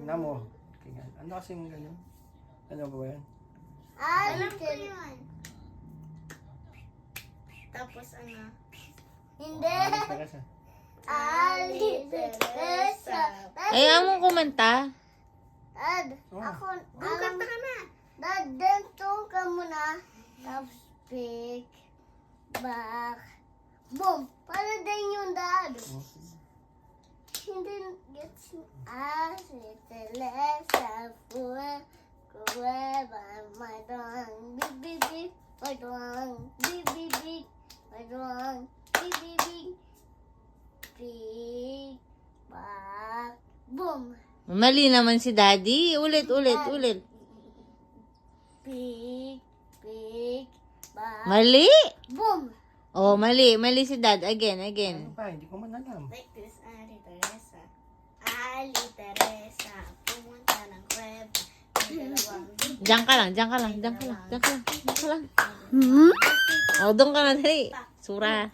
Tingnan mo. Tingnan. Ano kasing ganyan? Ano ba yan? Alam ko yun. Tapos ano? Hindi. Teresa. Ali Teresa. Ay, mo kumanta. Dad, Oh. ako, kanta ka na. Dad, dito ka muna. Tapos pick, back, boom. Para din yung dad. Hindi gets me. Ali Teresa, Kuweba, my dong, big, big, my dong, big, big, my dong, big, big, back, boom. Mali naman si Daddy. Ulit. Big, big, back, Mali. boom. Oh, mali. Mali si Dad. Again. Ano pa? Hindi ko man alam. Like this, Ali Teresa. Ali Teresa, pumunta ng kuweba. May dalawang Diyan ka lang. Oh, doon ka na, dali. Sura.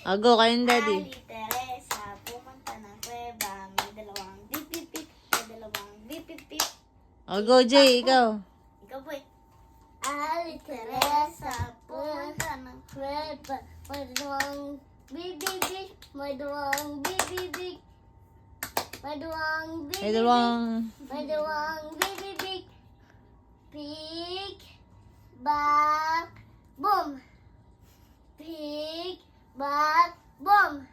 Oh, go kayong Daddy. Ali Teresa, pumunta ng kuweba. May dalawang bip. May dalawang bip. Oh, go Jay, ikaw. Ikaw po eh. Ali Teresa, pumunta ng kuweba. May dalawang bip. May dalawang bip. May dalawang bip. May dalawang... May dalawang bip. Pick, back, boom. Pick, back, boom.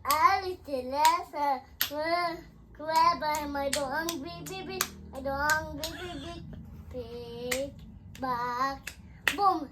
Ali Teresa, kuweba, may dalawang bip. May dalawang bip. Pick, back, boom.